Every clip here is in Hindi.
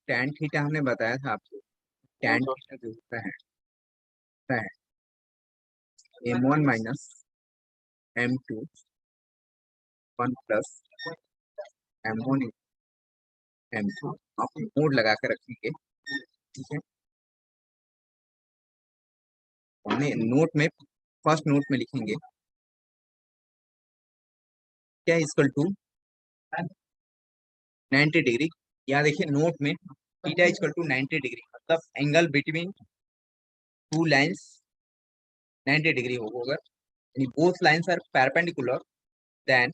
टैन थीटा हमने बताया था आपको। टैन थीटा जो होता है M1 minus M2 1 plus M1 M2 आप मोड लगा कर रखेंगे। ठीक है, हमने नोट में फर्स्ट नोट में लिखेंगे क्या इक्वल टू 90 डिग्री। यहाँ देखिए नोट में थीटा इक्वल टू 90 डिग्री मतलब angle between two lines 90 degree होगा। अगर both lines are perpendicular then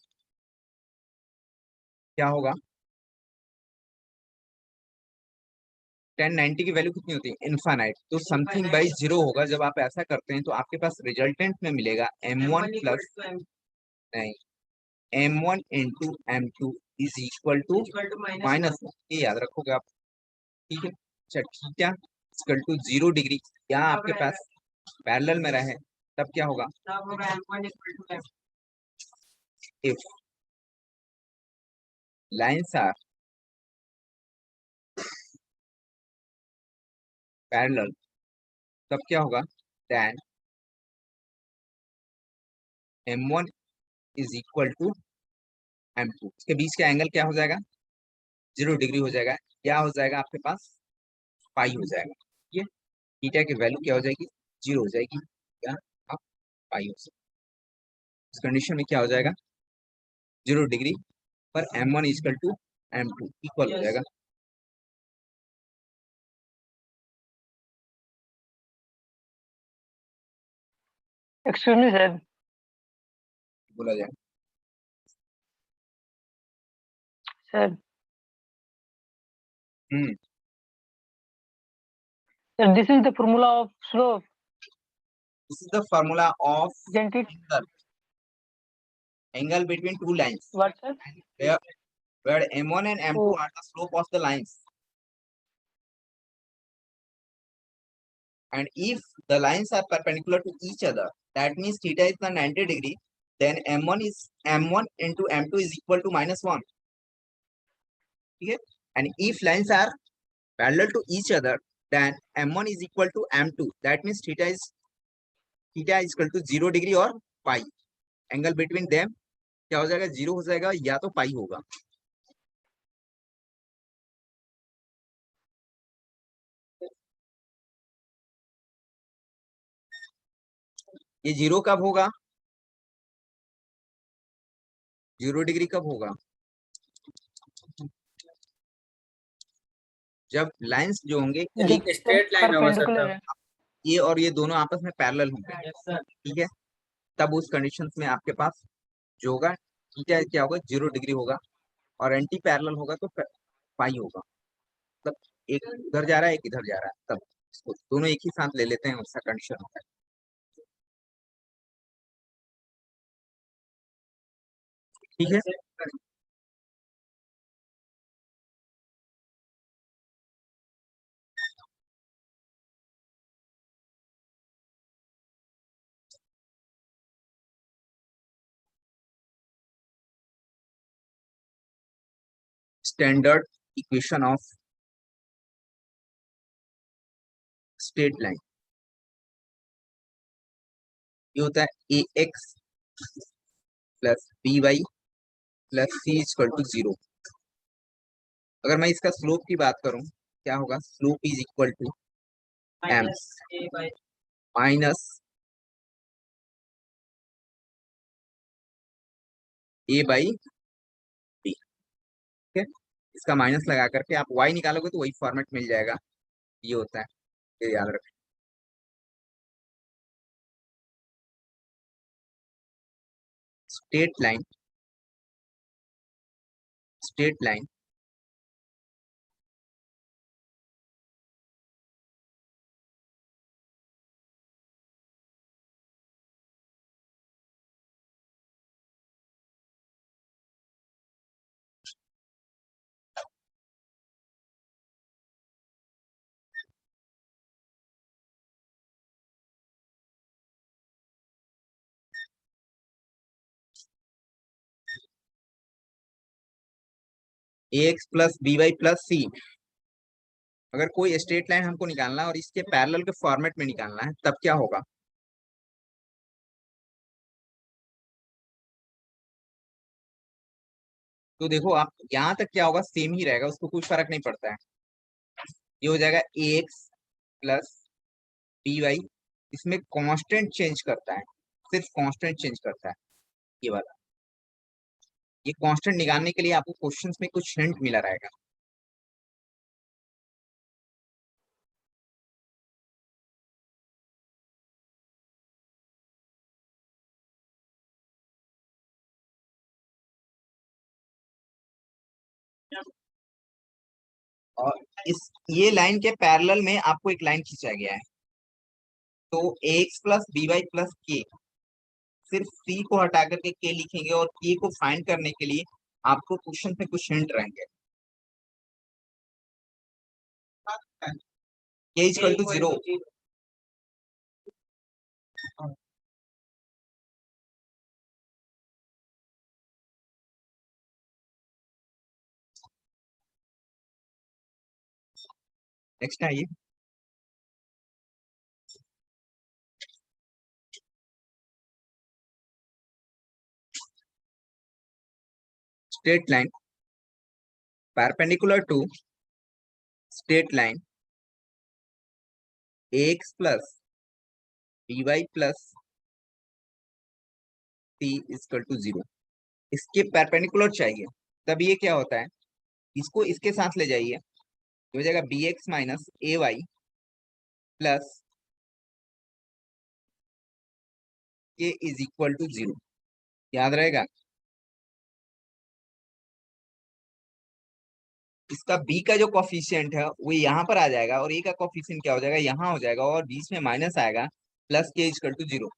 क्या होगा, 1090 की वैल्यू कितनी होती है, इनफाइनाइट। तो समथिंग बाई जीरो होगा। जब आप ऐसा करते हैं तो आपके पास रिजल्टेंट में मिलेगा M1 प्लस नहीं M1 into M2 is equal to minus, ये याद रखोगे आप। ठीक है, अच्छा थीटा इक्वल टू 0 डिग्री यहाँ आपके पास पैरेलल में रहे तब क्या होगा, इफ लाइंस आर पैरेलल तब क्या होगा, then M1 is equal to M2। इसके बीच का एंगल क्या हो जाएगा, 0 डिग्री हो जाएगा। क्या हो जाएगा आपके पास, पाई हो जाएगा। ये थीटा की वैल्यू क्या हो जाएगी, 0 हो जाएगी या आप पाई हो जाएगी। इस कंडीशन में क्या हो जाएगा, 0 डिग्री पर M1 equal to M2 equal हो जाएगा। एक्सक्यूज मी सर, बोला जाए sir hmm sir this is the formula of slope, this is the formula of isn't it? angle between two lines What sir? where M1 and M2 Oh, are the slope of the lines, and if the lines are perpendicular to each other, that means theta is the 90 degree, then M1 into M2 is equal to -1. ठीक है, and if lines are parallel to each other, then M1 is equal to M2, that means theta is equal to 0 degree और पाई। एंगल बिटवीन देम क्या हो जाएगा, 0 हो जाएगा या तो पाई होगा। ये 0 कब होगा, 0 डिग्री कब होगा, जब लाइंस जो होंगे एक स्ट्रेट लाइन होगा सर, परपेंडिकुलर तब है। ये और ये दोनों आपस में पैरेलल होंगे। ठीक है, तब उस कंडीशन में आपके पास जो होगा थीटा क्या होगा, 0 डिग्री होगा, और एंटी पैरेलल होगा तो पाई होगा। मतलब एक उधर जा रहा है एक इधर जा रहा है, तब इसको दोनों एक ही साथ ले लेते हैं, उसका कंडीशन होता है। ठीक है, standard equation of straight line ये होता है ax plus by plus c equal to 0। अगर मैं इसका स्लोप की बात करूं, क्या होगा, slope is equal to m minus a by b। ठीक है, इसका माइनस लगा करके आप y निकालोगे तो वही फॉर्मेट मिल जाएगा। ये होता है, ये याद रखें। Straight line, straight line ax plus by plus c अगर कोई स्ट्रेट लाइन हमको निकालना है और इसके पैरेलल के फॉर्मेट में निकालना है तब क्या होगा? तो देखो आप यहाँ तक क्या होगा, सेम ही रहेगा, उसको कुछ फर्क नहीं पड़ता है। ये हो जाएगा ए एक्स प्लस बी वाई। इसमें कांस्टेंट चेंज करता है, सिर्फ कांस्टेंट चेंज करता है ये वाला। ये कांस्टेंट निकालने के लिए आपको क्वेश्चंस में कुछ हिंट मिला रहेगा। और इस ये लाइन के पैरेलल में आपको एक लाइन खींचा गया है, तो x plus b y plus k, सिर्फ सी को हटा करके के लिखेंगे और के को फाइंड करने के लिए आपको क्वेश्चन में कुछ हिंट रहेंगे। के इक्वल टू 0। नेक्स्ट है ये straight line perpendicular to straight line ax plus by plus c equal to 0। इसके परपेंडिकुलर चाहिए, तब ये क्या होता है, इसको इसके साथ ले जाइए, हो जाएगा बी एक्स माइनस ए वाई प्लस के इज इक्वल टू 0। याद रहेगा? इसका बी का जो कॉफिशिएंट है वो यहाँ पर आ जाएगा और ए का कॉफिशिएंट क्या हो जाएगा, यहाँ हो जाएगा, और बीच में माइनस आएगा, प्लस के इक्वल टू 0।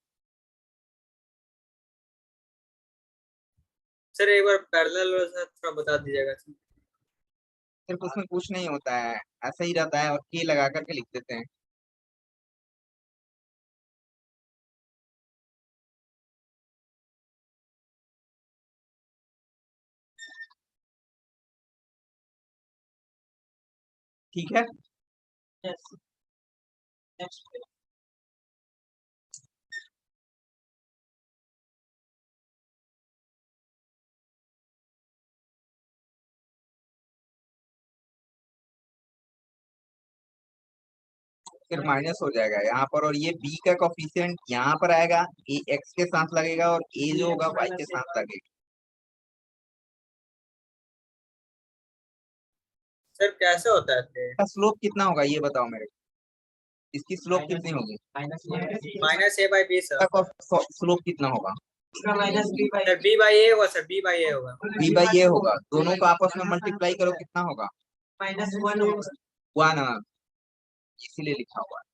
सर एक बार पैरेलल वाला थोड़ा बता दीजिएगा। सिर्फ उसमें कुछ नहीं होता है, ऐसा ही रहता है और के लगा करके लिख देते हैं। ठीक है। फिर माइनस हो जाएगा यहाँ पर, और ये बी का कोफिशिएंट यहाँ पर आएगा, ए एक्स के साथ लगेगा और ए जो होगा वाई के साथ लगेगा। सर कैसे होता है इसका स्लोप कितना होगा ये बताओ मेरे को, इसकी स्लोप कितनी होगी? Minus a by b sir. इसका स्लोप कितना होगा? सर बी बाई ए होगा, सर बी बाई ए होगा। बी बाई ए होगा, दोनों को आपस में मल्टीप्लाई करो कितना होगा? -1 होगा। 1, इसीलिए लिखा हुआ है।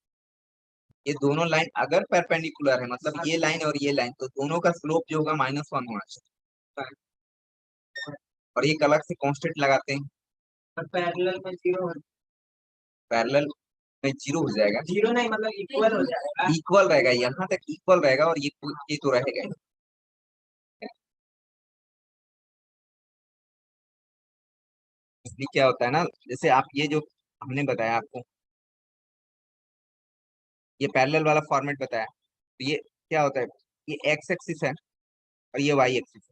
ये दोनों लाइन अगर परपेंडिकुलर है, मतलब ये लाइन और ये लाइन, तो दोनों का स्लोप जो होगा -1 होना चाहिए। और एक अलग से कांस्टेंट लगाते हैं, और पैरेलल में 0 पैरेलल में 0 हो जाएगा। 0 नहीं, मतलब इक्वल हो जाएगा। इक्वल रहेगा, यहाँ तक इक्वल रहेगा, और ये तो रहेगा ही। इसलिए क्या होता है ना, जैसे आप ये जो हमने बताया आपको, ये पैरेलल वाला फॉर्मेट बताया, तो ये क्या होता है, ये एक्स एक्सिस है और ये वाई एक्सिस है।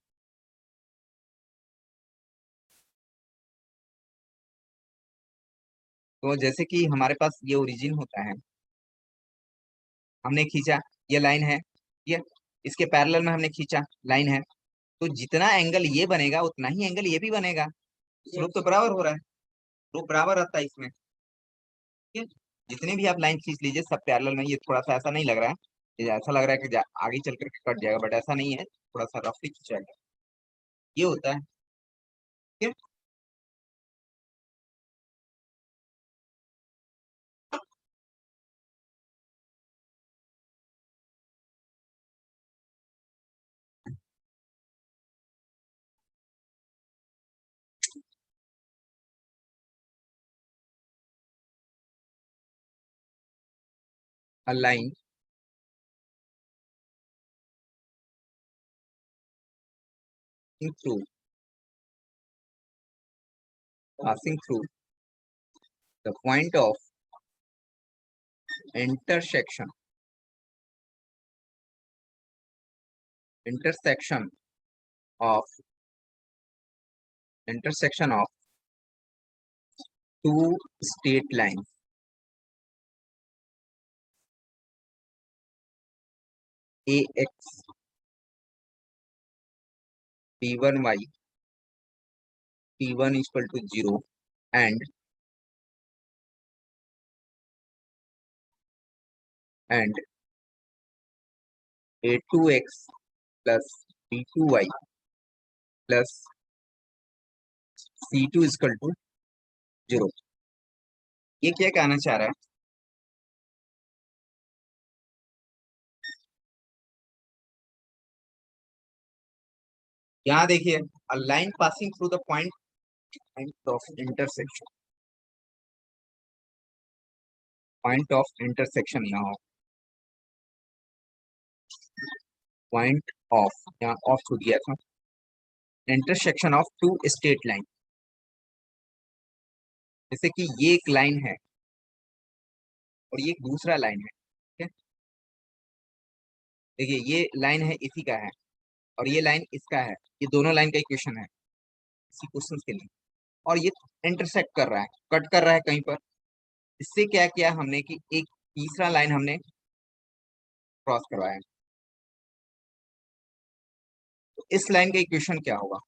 तो जैसे कि हमारे पास ये ओरिजिन होता है, हमने खींचा, ये लाइन है, ये इसके पैरेलल में हमने खींचा, लाइन है, तो जितना एंगल ये बनेगा उतना ही एंगल ये भी बनेगा। स्लोप तो बराबर हो रहा है, स्लोप बराबर रहता है इसमें। ठीक है, जितने भी आप लाइन खींच लीजिए सब पैरेलल में। ये थोड़ा सा ऐसा नहीं लग रहा है, ये ऐसा लग रहा है कि आगे चल करके कट जाएगा, बट ऐसा नहीं है, थोड़ा सा रफली खींचाएगा, ये होता है। ठीक है, a line through passing through the point of intersection of two straight lines ax p1y p1 is equal to 0 and a2x plus b2y plus c2 is equal to 0। ये क्या कहना चाह रहा है? यहाँ देखिए, a line passing through the point of intersection यहाँ point of यहाँ ऑफ छूट गया था, intersection of two straight line. जैसे कि ये एक लाइन है और ये एक दूसरा लाइन है, ठीक है? देखिए ये लाइन है इसी का है और ये लाइन इसका है, ये दोनों लाइन का इक्वेशन है इसी क्वेश्चन के लिए। और ये इंटरसेक्ट कर रहा है, कट कर रहा है कहीं पर। इससे क्या किया हमने कि एक तीसरा लाइन हमने क्रॉस करवाया। तो इस लाइन का इक्वेशन क्या होगा?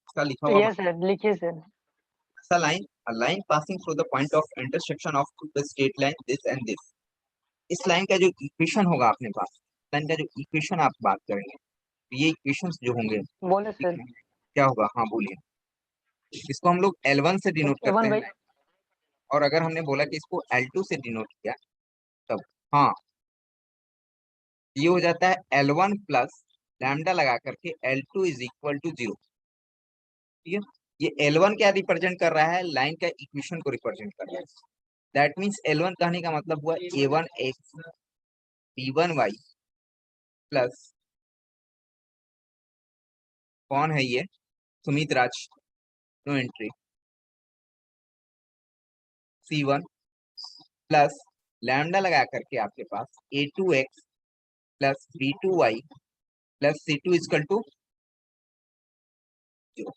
इसका लिखा हुआ Yes, sir. लिखिए sir. a line passing through the point of intersection of the straight line this and this। इस लाइन का जो इक्वेशन होगा अपने पास, लाइन का जो इक्वेशन आप बात करेंगे, ये इक्वेशंस जो होंगे बोले सर। क्या होगा? हाँ बोलिए। इसको हम लोग L1 से डिनोट करते L1 हैं, और अगर हमने बोला कि इसको L2 से डिनोट किया तब हाँ ये हो जाता है L1 प्लस लैम्डा लगा करके L2 इज इक्वल टू 0। ठीक है, ये L1 क्या रिप्रेजेंट कर रहा है? लाइन का इक्वेशन को रिप्रेजेंट कर रहा है। दैट मीन्स L1 कहने का मतलब हुआ a1x b1y प्लस कौन है ये? Sumit Raj, no entry. c1 plus lambda लगा करके आपके पास a2x plus b2y plus c2 equal to 0।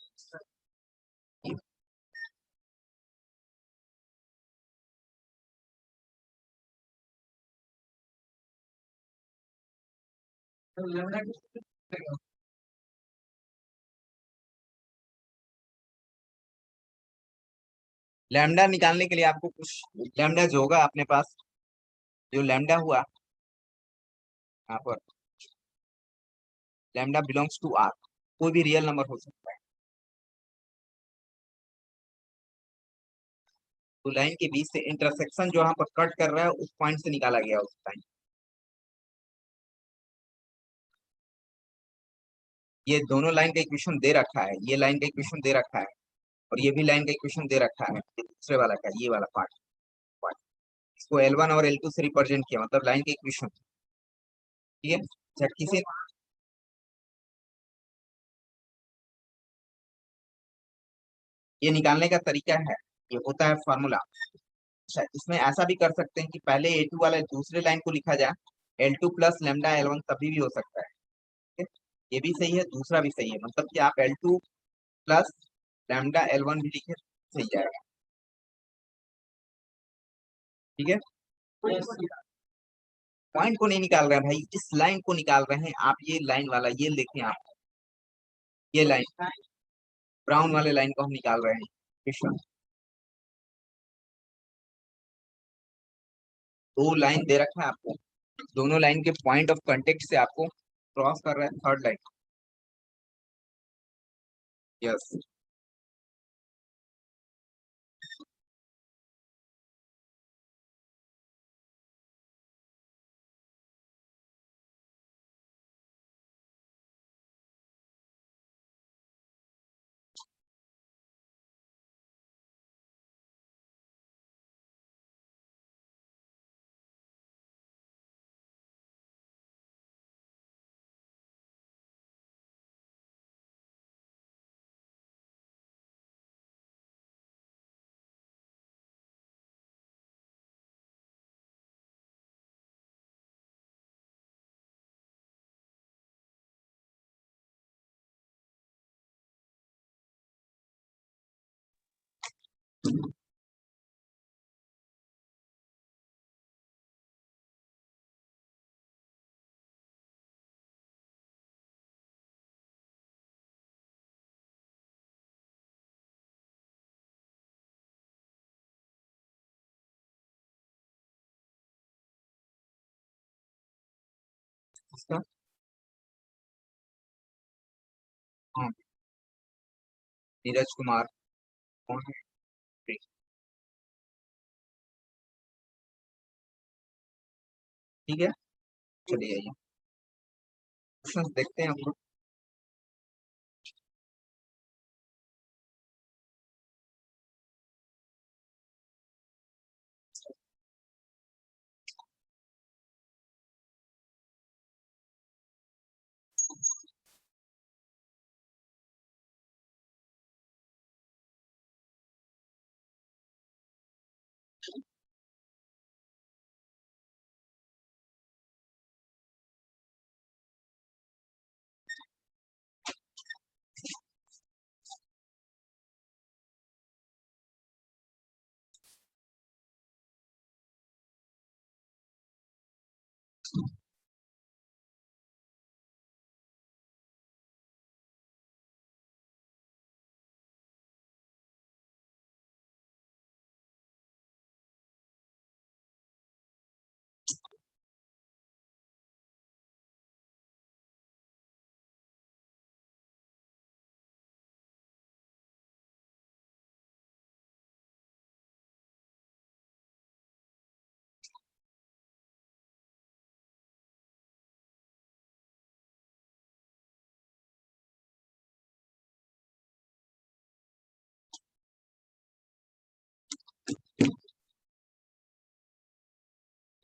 Lambda निकालने के लिए आपको कुछ लैम्डा जो होगा अपने पास, जो लैम्डा हुआ यहाँ पर, लैम्डा बिलोंग्स टू आर, कोई भी रियल नंबर हो सकता है। तो लाइन के बीच से इंटरसेक्शन जो यहाँ पर कट कर रहा है उस पॉइंट से निकाला गया उस लाइन। ये दोनों लाइन का इक्वेशन दे रखा है, ये लाइन का इक्वेशन दे रखा है और ये भी लाइन का इक्वेशन दे रखा है। ये दूसरे वाला का ये वाला पार्ट पार्ट इसको L1 और L2 से रिप्रेजेंट किया, मतलब लाइन के इक्वेशन। ठीक है, झटकी से ये निकालने का तरीका है, ये होता है फॉर्मूला। अच्छा, इसमें ऐसा भी कर सकते हैं कि पहले A2 वाले दूसरे लाइन को लिखा जाए L2 प्लस लैम्डा L1, तभी भी हो सकता है। ठीक है? ये भी सही है, दूसरा भी सही है, मतलब कि आप L2 प्लस लैम्डा L1 भी लिखे सही जाएगा। ठीक है, पॉइंट को नहीं निकाल रहे हैं भाई, इस लाइन को निकाल रहे हैं आप। ये लाइन वाला ये देखें आप, ये लाइन ब्राउन वाले लाइन को हम निकाल रहे हैं। कृष्ण, दो लाइन दे रखा है आपको, दोनों लाइन के पॉइंट ऑफ कांटेक्ट से आपको क्रॉस कर रहा है थर्ड लाइन। यस। इसका हाँ, नीरज कुमार कौन है? ठीक है, चलिए आइए क्वेश्चन देखते हैं हम लोग।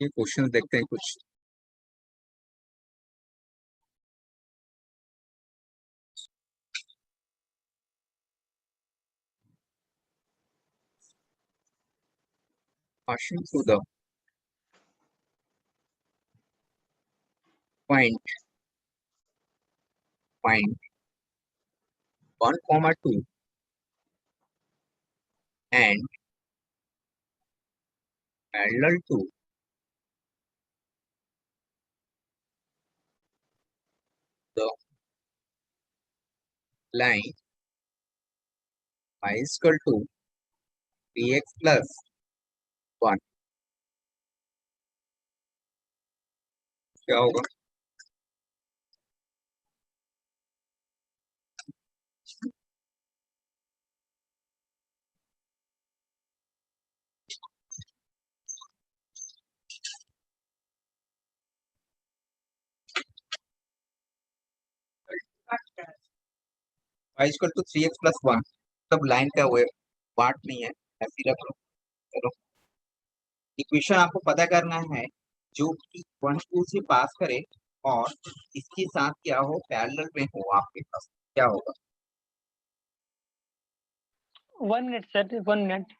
ये क्वेश्चन देखते हैं कुछ। Passing through the point 1, 2 and parallel to the line y is equal to 3x plus 1, क्या होगा? y is equal to 3x plus 1, तब लाइन का वो पार्ट नहीं है, ऐसे रख लो। चलो इक्वेशन आपको पता करना है जो कि 1 2 से पास करे और इसके साथ क्या हो, पैरेलल में हो आपके पास, क्या होगा? 1 minute, sir. 1 minute.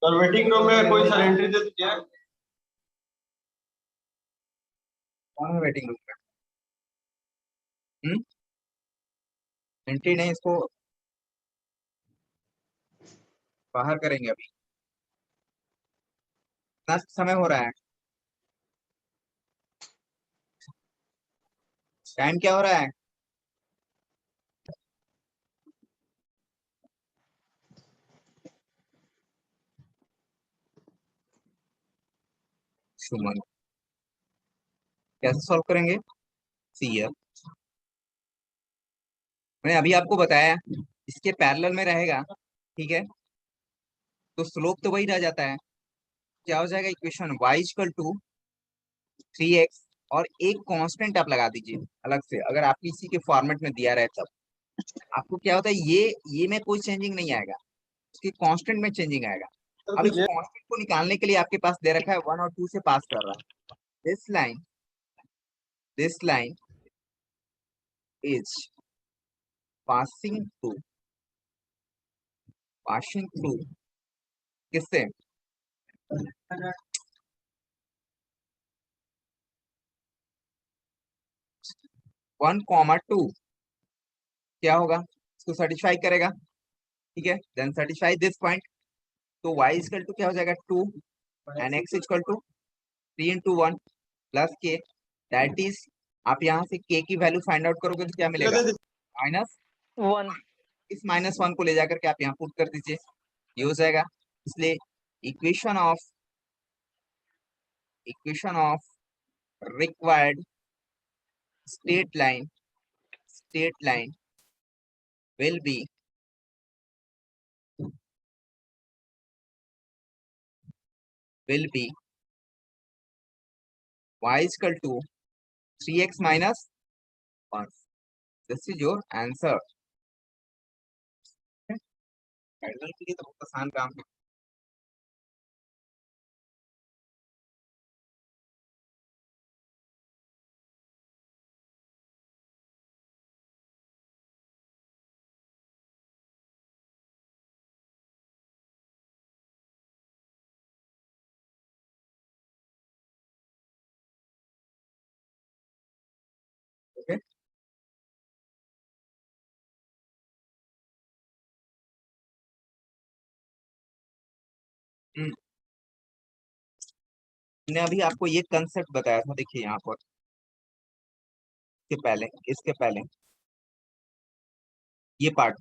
Sir waiting room में कोई सर एंट्री दे दीजिए। कौन है वेटिंग रूम में? एंट्री नहीं, इसको बाहर करेंगे अभी। कितना समय हो रहा है? टाइम क्या हो रहा है? सुमन, कैसे सॉल्व करेंगे? सी है, मैंने अभी आपको बताया इसके पैरेलल में रहेगा, ठीक है, तो स्लोप तो वही रह जाता है। क्या हो जाएगा equation? y equal to 3x और एक कांस्टेंट आप लगा दीजिए अलग से, अगर आप इसी के फॉर्मेट में दिया रहे तब आपको क्या होता है, ये में कोई चेंजिंग नहीं आएगा, उसके कांस्टेंट में चेंजिंग आएगा। अब इस कांस्टेंट को निकालने के लिए आपके पास दे रखा है 1 और 2 से पास कर रहा है। This line is passing through passing through किससे? 1,2 क्या होगा, इसको सेटिस्फाई करेगा, ठीक है, देन सेटिस्फाई दिस पॉइंट। तो y इक्वल टू क्या हो जाएगा 2 and x equal to 3 into 1 plus k, that is आप यहाँ से k की वैल्यू फाइंड आउट करोगे तो क्या मिलेगा, माइनस, 1 इस -1 को ले जाकर के आप यहाँ पुट कर दीजिए, ये हो जाएगा। इसलिए equation of required straight line will be y is equal to 3x minus 1. This is your answer. Parallel के लिए तो बहुत आसान काम है। ओके, मैंने अभी आपको ये कंसेप्ट बताया था, देखिए यहाँ पर इसके पहले ये part,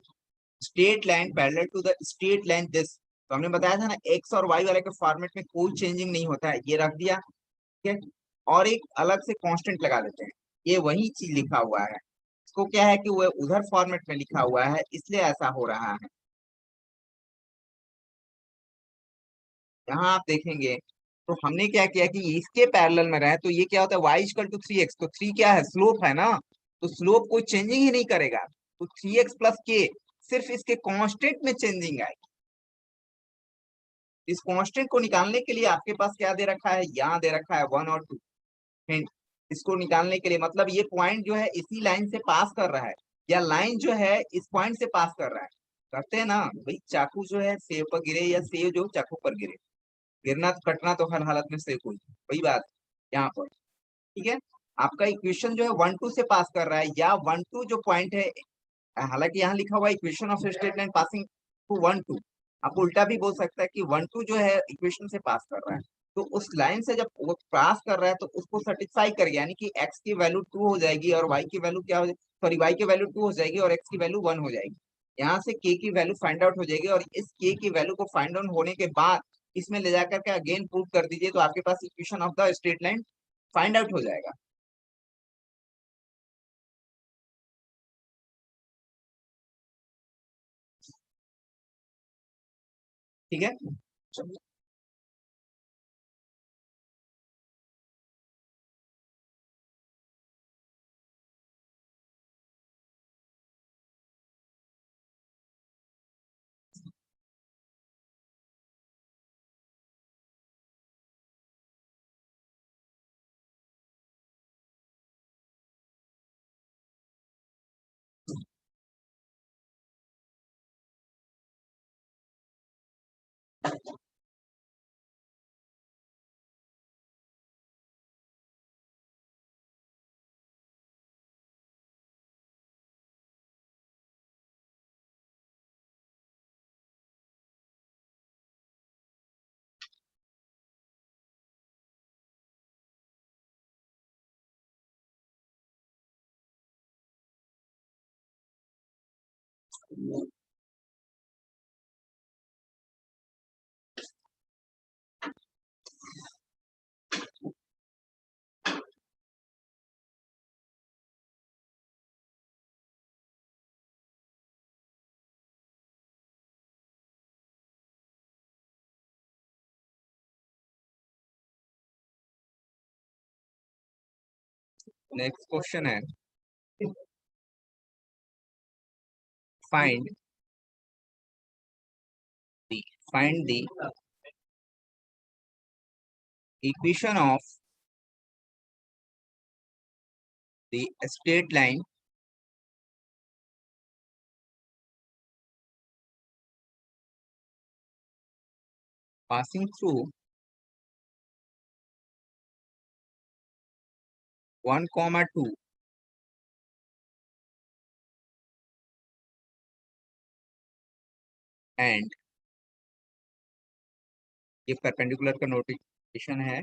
straight line parallel to the straight line this, तो हमने बताया था ना एक्स और वाई वाले के फॉर्मेट में कोई चेंजिंग नहीं होता है, ये रख दिया, ठीक है, और एक अलग से कांस्टेंट लगा देते हैं, ये वही चीज लिखा हुआ है, इसको क्या है कि वो उधर फॉर्मेट में लिखा हुआ है इसलिए ऐसा हो रहा है। यहाँ आप देखेंगे तो हमने क्या किया कि इसके पैरेलल में रहे, तो ये क्या होता है y इक्वल टू 3x, तो 3 क्या है, स्लोप है ना, तो स्लोप कोई चेंजिंग ही नहीं करेगा, तो 3x प्लस के, सिर्फ इसके कांस्टेंट में चेंजिंग आएगी। इस कांस्टेंट को निकालने के लिए आपके पास क्या दे रखा है, यहाँ दे रखा है 1 और 2 हिंट, इसको निकालने के लिए मतलब ये पॉइंट जो है इसी लाइन से पास कर रहा है, या लाइन जो है इस पॉइंट से पास कर रहा है, करते हैं ना भाई, चाकू जो है सेब पर गिरे या सेब जो चाकू पर गिरे, गिरना तो कटना तो हर हालत में सेब हुई, वही बात यहाँ पर, ठीक है। आपका इक्वेशन जो है 1 2 से पास कर रहा है, या 1 2 जो पॉइंट है, हालांकि यहाँ लिखा हुआ है equation of straight line passing to 1 2, आप उल्टा भी बोल सकता है कि 1 2 जो है इक्वेशन से पास कर रहा है, तो उस लाइन से जब वो पास कर रहा है तो उसको सेटिस्फाई करेगा, यानी कि x की वैल्यू 2 हो जाएगी और y की वैल्यू क्या हो जाएगी, सॉरी y की वैल्यू 2 हो जाएगी और x की वैल्यू 1 हो जाएगी, यहाँ से k की वैल्यू फाइंड आउट हो जाएगी, और इस k की वैल्यू को फाइंड आउट होने के बाद इसमें ले जाकर के अगेन पुट कर दीजिए, तो आपके पास equation of the straight line find out हो जाएगा। ठीक है, चलिए नेक्स्ट क्वेश्चन है, find find the equation of the straight line passing through 1, 2 and ये perpendicular का notation है,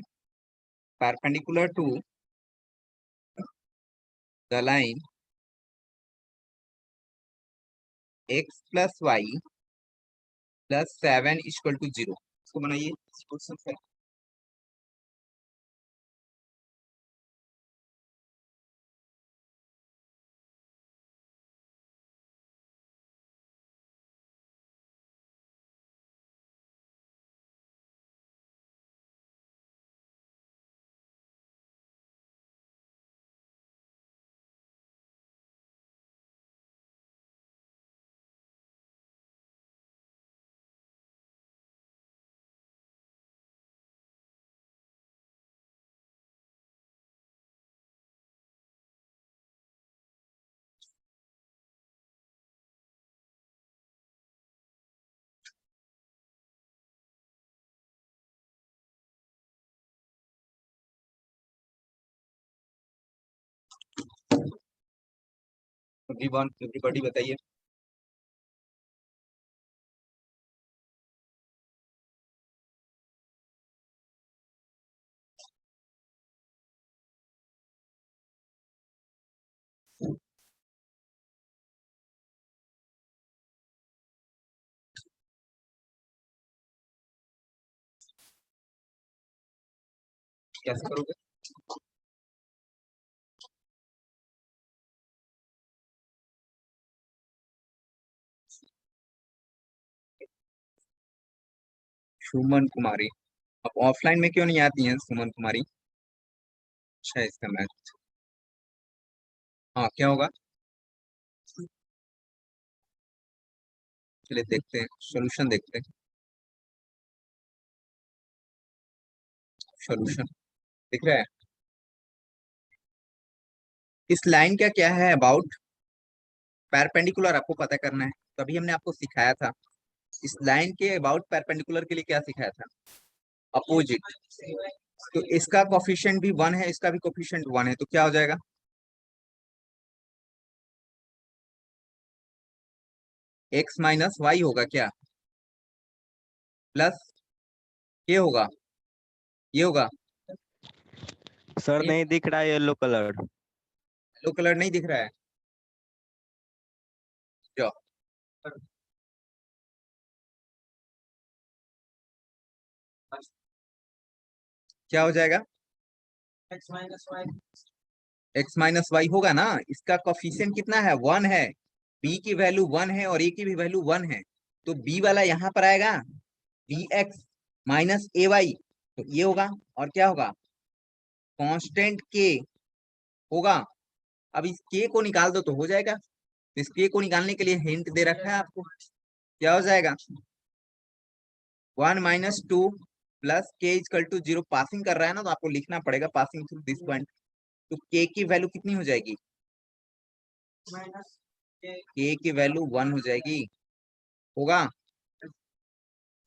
perpendicular to the line x plus y plus 7 equal to 0. इसको बनाइए क्वेश्चन से। एवरीबॉडी बताइए। कैसे करोगे? सुमन कुमारी, अब ऑफलाइन में क्यों नहीं आती हैं सुमन कुमारी? अच्छा इसका मैथ, हाँ क्या होगा? चलिए देखते हैं, सॉल्यूशन देखते हैं। सॉल्यूशन दिख रहा है? इस लाइन का क्या है अबाउट परपेंडिकुलर आपको पता करना है, तभी हमने आपको सिखाया था। इस लाइन के अबाउट परपेंडिकुलर के लिए क्या सिखाया था? अपोजिट। तो इसका कोफिशिएंट भी 1 है, इसका भी कोफिशिएंट 1 है, तो क्या हो जाएगा? x माइनस वाई होगा क्या? प्लस ये होगा, ये होगा। सर ये नहीं दिख रहा है येलो कलर। येलो कलर नहीं दिख रहा है? जो क्या हो जाएगा? x minus y x minus y होगा ना, इसका कोफिशिएंट कितना है? 1 है, b की वैल्यू 1 है और a की भी वैल्यू 1 है, तो b वाला यहाँ पर आएगा bx माइनस ए वाई, तो ये होगा। और क्या होगा? कांस्टेंट k होगा। अब इस k को निकाल दो तो हो जाएगा। तो इस k को निकालने के लिए हिंट दे रखा है आपको, क्या हो जाएगा? 1 minus 2 plus k equal to 0। Passing कर रहा है ना, तो आपको लिखना पड़ेगा पासिंग थ्रू दिस पॉइंट। तो k की वैल्यू कितनी हो जाएगी? minus k की वैल्यू 1 हो जाएगी, होगा।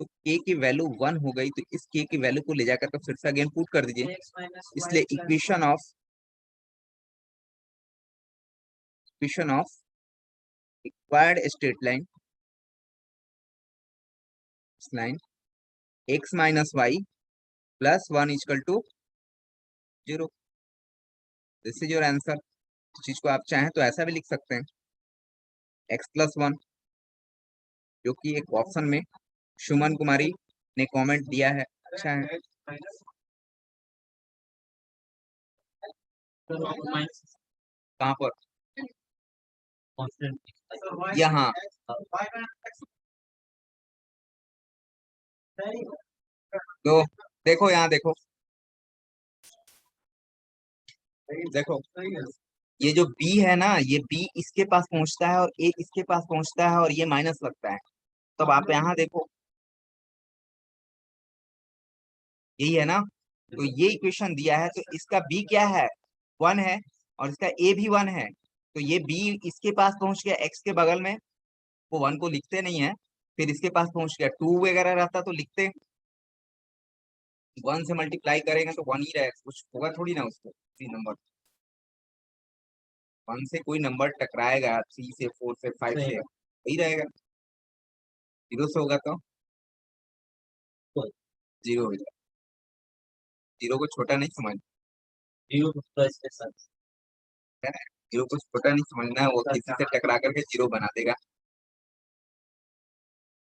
तो k की वैल्यू 1 हो गई, तो इस k की वैल्यू को ले जाकर के फिर से अगेन पुट कर दीजिए। x minus y इसलिए plus equation of required straight line, line x minus y plus 1 equal to 0। This is your answer. इस चीज को आप चाहें तो ऐसा भी लिख सकते हैं, x प्लस 1, जो कि एक ऑप्शन में सुमन कुमारी ने कमेंट दिया है, अच्छा है। minus कहाँ पर? constant यहाँ। तो देखो यहाँ देखो, देखो ये जो b है ना, ये b इसके पास पहुंचता है और a इसके पास पहुंचता है और ये माइनस लगता है। तब आप यहाँ देखो, यही है ना, तो ये इक्वेशन दिया है, तो इसका b क्या है? 1 है और इसका a भी 1 है, तो ये b इसके पास पहुंच गया x के बगल में, वो 1 को लिखते नहीं है। फिर इसके पास पहुंच गया 2 वगैरह रहता तो लिखते, 1 से मल्टीप्लाई करेगा तो 1 ही रहेगा, कुछ होगा थोड़ी ना उसको 3 नंबर। 1 से कोई नंबर टकराएगा, 3 से 4 से 5 से, वही रहेगा। 0 से होगा तो 0 हो जाएगा। 0 को छोटा नहीं समझ, 0 प्लस के साथ 0 को छोटा नहीं समझना है, वो किसी से टकरा करके 0 बना देगा।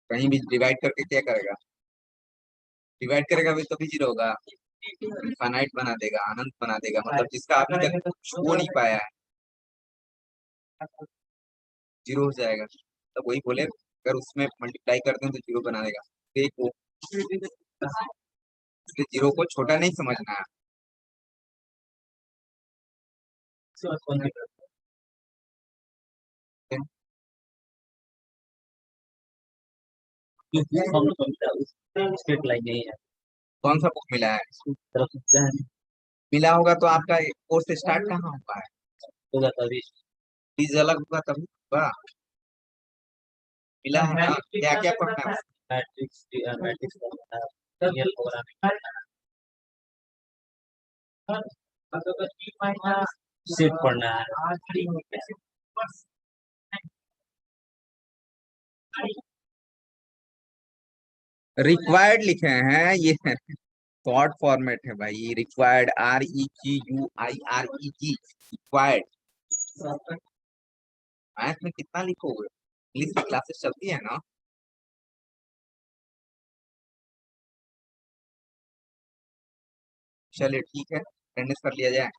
कहीं भी डिवाइड करके क्या करेगा, डिवाइड करेगा भी तभी 0 होगा। इनफाइनाइट बना देगा, अनंत बना देगा, मतलब जिसका अभी तक कुछ हो नहीं पाया है, 0 हो जाएगा। तो वही बोले अगर उसमें मल्टीप्लाई करते हैं तो 0 बना देगा। देखो 0 को छोटा नहीं समझना है। स्ट्रेट लाइन नहीं है कौन सा बुक मिला है? तरफ से मिला होगा तो आपका कोर्स स्टार्ट कहाँ हुआ है? होगा तभी फीस अलग होगा तभी होगा। मिला है ना, क्या क्या पढ़ना है? मैट्रिक्स मैट्रिक्स रियल प्रोग्रामिंग सिर्फ पढ़ना है। रिक्वायर्ड लिखे हैं ये, शॉर्ट फॉर्मेट है भाई। Required, REQUIRED, required. मैथ में कितना लिखोगे, इंग्लिश की क्लासेस चलती है ना। चलिए ठीक है, अटेंडेंस कर लिया जाए।